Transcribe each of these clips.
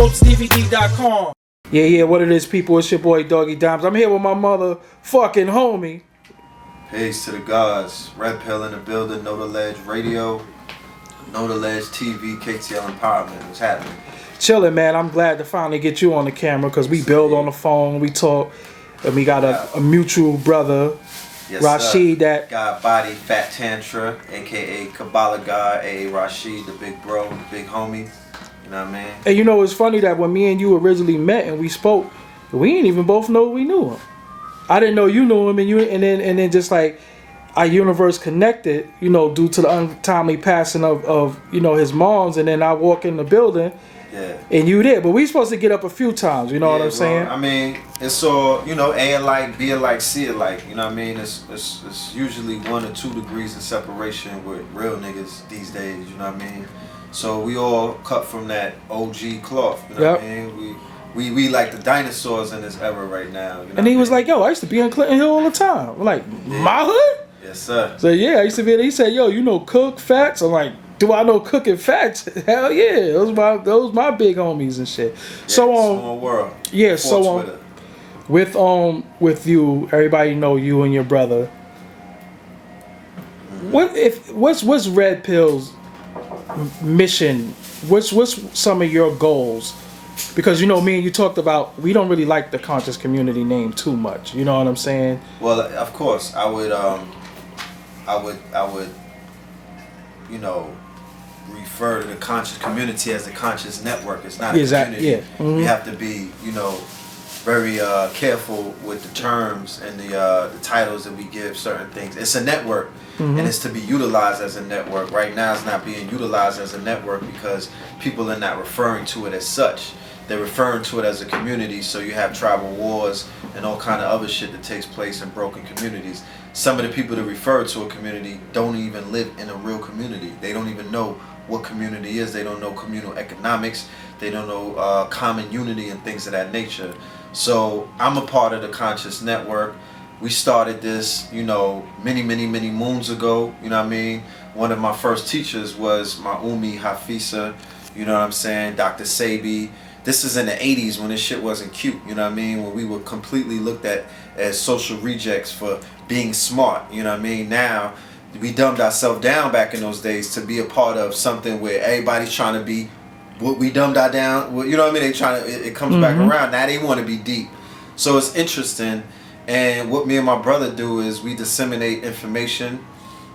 GoatsDVD.com. Yeah, what it is, people? It's your boy Doggy Dimes. I'm here with my motherfucking homie. Peace to the gods. Red Pill in the building. Know the Ledge Radio. Know the Ledge TV. KTL Empowerment. What's happening? Chilling, man. I'm glad to finally get you on the camera because we build on the phone, we talk, and we got a mutual brother, yes, Rashid. Sir. That God Body Fat Tantra, aka Kabbalah God, aka Rashid, the big bro, the big homie. You know what I mean? And you know, it's funny that when me and you originally met and we spoke, we didn't even both know we knew him. I didn't know you knew him, and then just like our universe connected, you know, due to the untimely passing of you know, his mom's, and then I walk in the building, yeah, and you there. But we supposed to get up a few times, you know what I'm saying? I mean, it's all, you know, A alike, B alike, C alike. You know what I mean? It's usually 1 or 2 degrees of separation with real niggas these days. You know what I mean? So we all cut from that OG cloth. You know what I mean? We like the dinosaurs in this era right now. You know, and he was like, yo, I used to be in Clinton Hill all the time. I'm like, my hood? Yes, sir. So yeah, I used to be there. He said, yo, you know Cook, Fats? I'm like, do I know Cook and Fats? Hell yeah. Those my big homies and shit. Yeah, so small world. Yeah, so with you, everybody know you and your brother. Mm-hmm. What's Red Pill's mission? What's some of your goals? Because you know, me and you talked about, we don't really like the conscious community name too much. You know what I'm saying? Well, of course, I would, you know, refer to the conscious community as the conscious network. It's not a community. Yeah. Mm-hmm. We have to be, you know, very careful with the terms and the titles that we give certain things. It's a network, mm-hmm, and it's to be utilized as a network. Right now, it's not being utilized as a network because people are not referring to it as such. They're referring to it as a community, so you have tribal wars and all kind of other shit that takes place in broken communities. Some of the people that refer to a community don't even live in a real community. They don't even know what community is. They don't know communal economics. They don't know common unity and things of that nature. So I'm a part of the Conscious Network. We started this, you know, many moons ago. You know what I mean? One of my first teachers was my Umi Hafisa. You know what I'm saying? Dr. Sabi. This is in the 80s when this shit wasn't cute, you know what I mean? When we were completely looked at as social rejects for being smart, you know what I mean? Now, we dumbed ourselves down back in those days to be a part of something where everybody's trying to be what we dumbed our down, you know what I mean? They trying to, it comes mm-hmm back around. Now they want to be deep. So it's interesting. And what me and my brother do is we disseminate information.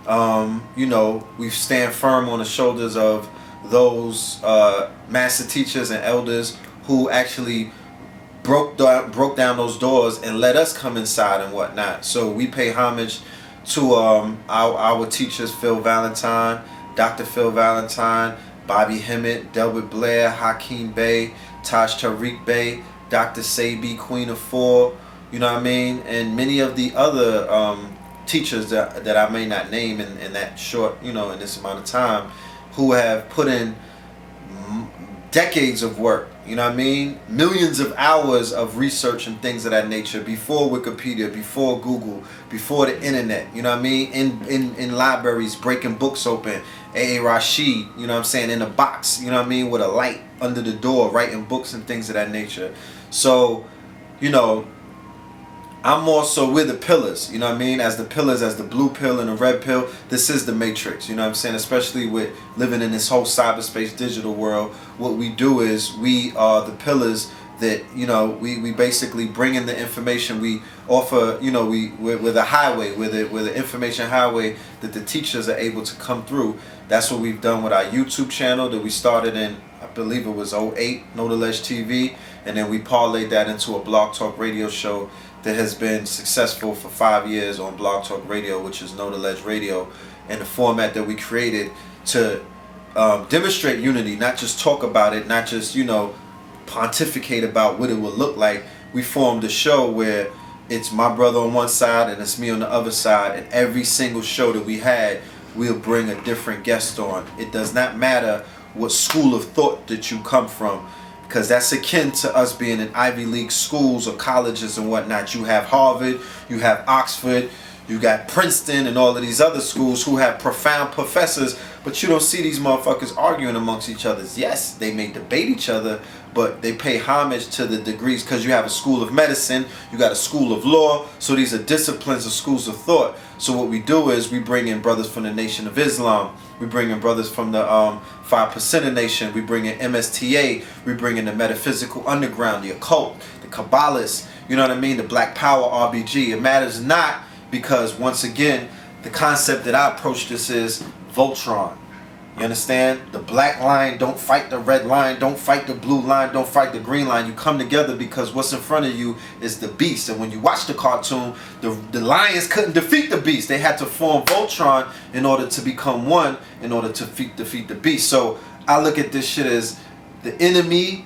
You know, we stand firm on the shoulders of those master teachers and elders who actually broke down those doors and let us come inside and whatnot. So we pay homage to our teachers, Phil Valentine, Dr. Phil Valentine, Bobby Hemmett, Delbert Blair, Hakeem Bey, Taj Tariq Bey, Dr. Sabi, Queen of Four, you know what I mean? And many of the other teachers that I may not name in that short, you know, in this amount of time, who have put in decades of work, you know what I mean? Millions of hours of research and things of that nature before Wikipedia, before Google, before the internet, you know what I mean? In libraries, breaking books open. A.A. Rashid, you know what I'm saying, in a box, you know what I mean, with a light under the door, writing books and things of that nature. So, you know, I'm more so, we're the pillars, you know what I mean? As the pillars, as the blue pill and the red pill, this is the matrix, you know what I'm saying? Especially with living in this whole cyberspace digital world, what we do is we are the pillars that, you know, we basically bring in the information. We offer, you know, we're the highway, we're the information highway that the teachers are able to come through. That's what we've done with our YouTube channel that we started in, I believe it was 08, Know the Ledge TV, and then we parlayed that into a Blog Talk Radio show that has been successful for 5 years on Blog Talk Radio, which is Know the Ledge Radio, and the format that we created to demonstrate unity, not just talk about it, not just, you know, pontificate about what it would look like. We formed a show where it's my brother on one side and it's me on the other side, and every single show that we had, we'll bring a different guest on. It does not matter what school of thought that you come from, because that's akin to us being in Ivy League schools or colleges and whatnot. You have Harvard, you have Oxford, you got Princeton and all of these other schools who have profound professors, But you don't see these motherfuckers arguing amongst each other. Yes, they may debate each other, but they pay homage to the degrees, because you have a school of medicine, you got a school of law, so these are disciplines or schools of thought. So what we do is we bring in brothers from the Nation of Islam, we bring in brothers from the 5% Nation, we bring in MSTA, we bring in the metaphysical underground, the occult, the Kabbalists, you know what I mean, the Black Power RBG. It matters not, because once again, the concept that I approach this is Voltron. You understand? The black line don't fight the red line, don't fight the blue line, don't fight the green line. You come together because what's in front of you is the beast. And when you watch the cartoon, the lions couldn't defeat the beast. They had to form Voltron in order to become one, in order to defeat the beast. So I look at this shit as the enemy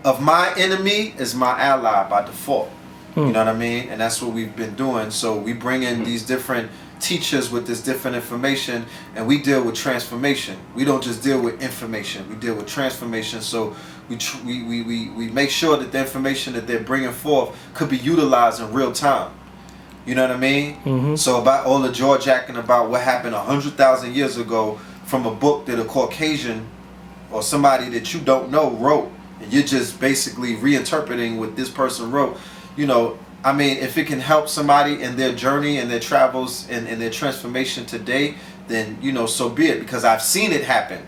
of my enemy is my ally by default. You know what I mean? And that's what we've been doing. So we bring in these different teachers with this different information, and we deal with transformation. We don't just deal with information, we deal with transformation. So we make sure that the information that they're bringing forth could be utilized in real time. You know what I mean? So about all the jaw jacking about what happened 100,000 years ago from a book that a Caucasian or somebody that you don't know wrote, and you're just basically reinterpreting what this person wrote. You know, I mean, if it can help somebody in their journey and their travels and their transformation today, then, you know, so be it, because I've seen it happen.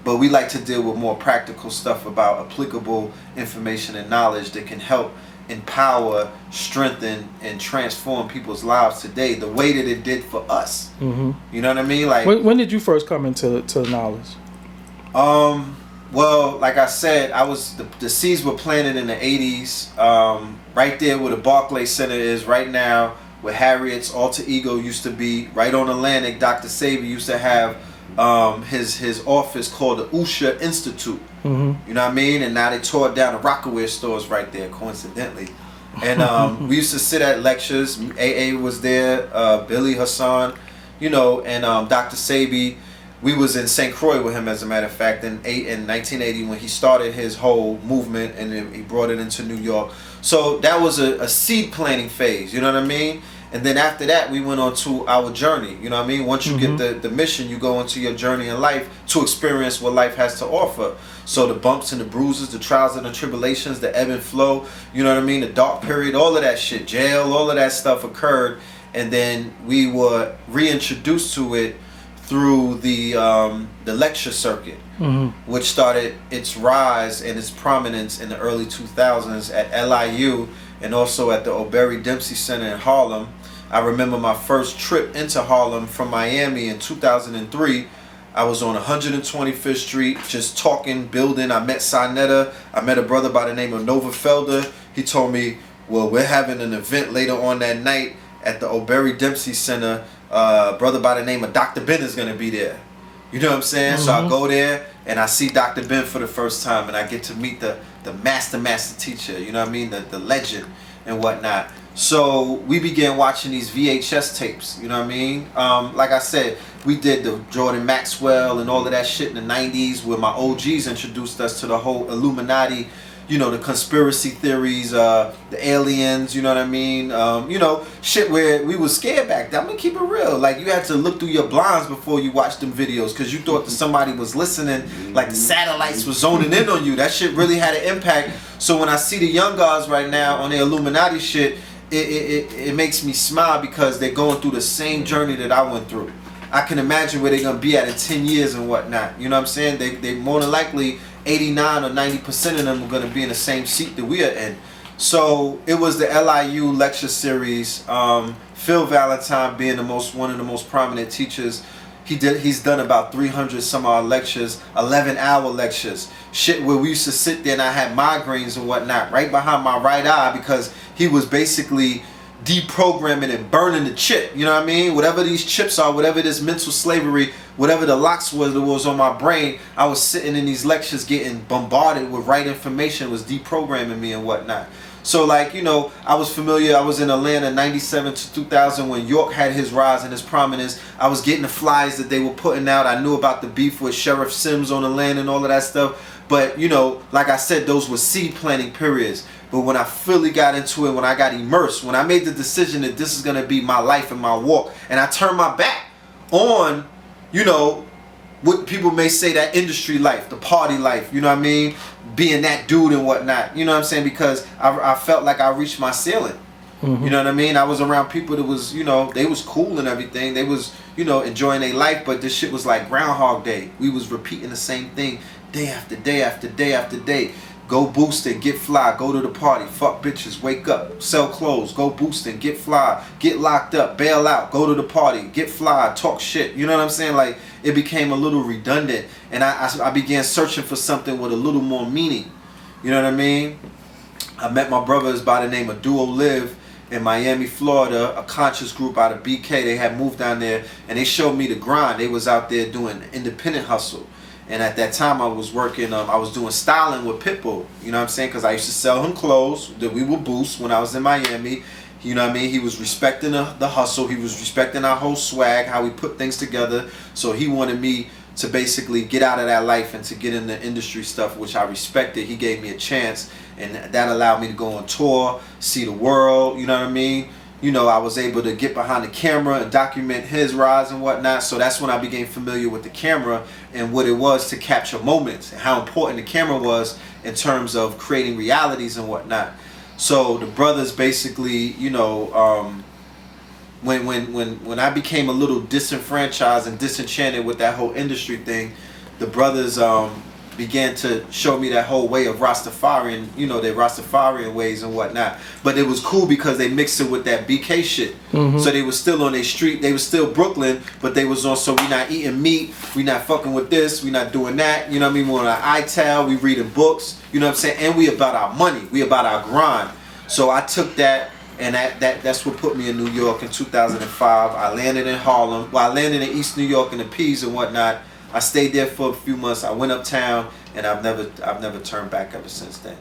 But we like to deal with more practical stuff about applicable information and knowledge that can help empower, strengthen, and transform people's lives today the way that it did for us. You know what I mean? Like, when did you first come into knowledge? Well, like I said, the seeds were planted in the 80s, right there where the Barclays Center is right now, where Harriet's alter ego used to be, right on Atlantic. Dr. Sabi used to have his office called the Usha Institute. You know what I mean? And now they tore down the Rockaway stores right there, coincidentally. And we used to sit at lectures. AA was there, Billy Hassan, you know, and Dr. Sabi. We was in St. Croix with him, as a matter of fact, in 1980 when he started his whole movement, and then he brought it into New York. So that was a seed planting phase, you know what I mean? And then after that, we went on to our journey, you know what I mean? Once you get the mission, you go into your journey in life to experience what life has to offer. So the bumps and the bruises, the trials and the tribulations, the ebb and flow, you know what I mean? The dark period, all of that shit, jail, all of that stuff occurred. And then we were reintroduced to it through the lecture circuit, which started its rise and its prominence in the early 2000s at LIU and also at the O'Berry Dempsey Center in Harlem. I remember my first trip into Harlem from Miami in 2003. I was on 125th Street just talking, building. I met Sinetta. I met a brother by the name of Nova Felder. He told me, well, we're having an event later on that night at the O'Berry Dempsey Center. Brother by the name of Dr. Ben is going to be there. You know what I'm saying? So I go there and I see Dr. Ben for the first time, and I get to meet the master teacher, you know what I mean? The legend and whatnot. So we began watching these VHS tapes, you know what I mean? Like I said, we did the Jordan Maxwell and all of that shit in the 90s, where my OGs introduced us to the whole Illuminati, you know, the conspiracy theories, the aliens, you know what I mean? You know, shit where we was scared back then. I'm gonna keep it real. Like, you had to look through your blinds before you watched them videos, because you thought that somebody was listening, like the satellites was zoning in on you. That shit really had an impact. So when I see the young guys right now on their Illuminati shit, it makes me smile, because they're going through the same journey that I went through. I can imagine where they're gonna be at in 10 years and whatnot. You know what I'm saying? They more than likely 89 or 90% of them are gonna be in the same seat that we are in. So it was the LIU lecture series. Phil Valentine being one of the most prominent teachers. He's done about 300 some odd lectures, 11-hour lectures. Shit where we used to sit there and I had migraines and whatnot right behind my right eye, because he was basically deprogramming and burning the chip, you know what I mean? Whatever these chips are, whatever this mental slavery, whatever the locks was that was on my brain, I was sitting in these lectures getting bombarded with right information, was deprogramming me and whatnot. So, like, you know, I was familiar. I was in Atlanta 97 to 2000 when York had his rise and his prominence. I was getting the flyers that they were putting out. I knew about the beef with Sheriff Sims on the land and all of that stuff. But, you know, like I said, those were seed planting periods. But when I fully got into it, when I got immersed, when I made the decision that this is going to be my life and my walk, and I turned my back on, you know, what people may say, that industry life, the party life, you know what I mean? Being that dude and whatnot, you know what I'm saying? Because I felt like I reached my ceiling. Mm-hmm. You know what I mean? I was around people that was, you know, they was cool and everything. They was, you know, enjoying their life, but this shit was like Groundhog Day. We was repeating the same thing day after day after day after day. Go boosting, get fly, go to the party, fuck bitches, wake up, sell clothes, go boosting, get fly, get locked up, bail out, go to the party, get fly, talk shit. You know what I'm saying? Like, it became a little redundant, and I began searching for something with a little more meaning. You know what I mean? I met my brothers by the name of Duo Live in Miami, Florida, a conscious group out of BK. They had moved down there, and they showed me the grind. They was out there doing independent hustle. And at that time, I was working, I was doing styling with Pitbull, you know what I'm saying? Because I used to sell him clothes that we would boost when I was in Miami. You know what I mean? He was respecting the hustle. He was respecting our whole swag, how we put things together. So he wanted me to basically get out of that life and to get in the industry stuff, which I respected. He gave me a chance, and that allowed me to go on tour, see the world, you know what I mean? You know, I was able to get behind the camera and document his rise and whatnot. So that's when I became familiar with the camera and what it was to capture moments and how important the camera was in terms of creating realities and whatnot. So the brothers basically, you know, when I became a little disenfranchised and disenchanted with that whole industry thing, the brothers began to show me that whole way of Rastafarian, you know, their Rastafarian ways and whatnot. But it was cool because they mixed it with that BK shit. Mm-hmm. So they was still on their street, they was still Brooklyn, but they was also, we not eating meat, we not fucking with this, we not doing that, you know what I mean? We're on our iTel, we reading books, you know what I'm saying? And we about our money, we about our grind. So I took that, and that's what put me in New York in 2005. I landed in Harlem, well, I landed in East New York in the P's and whatnot. I stayed there for a few months. I went uptown, and I've never turned back ever since then.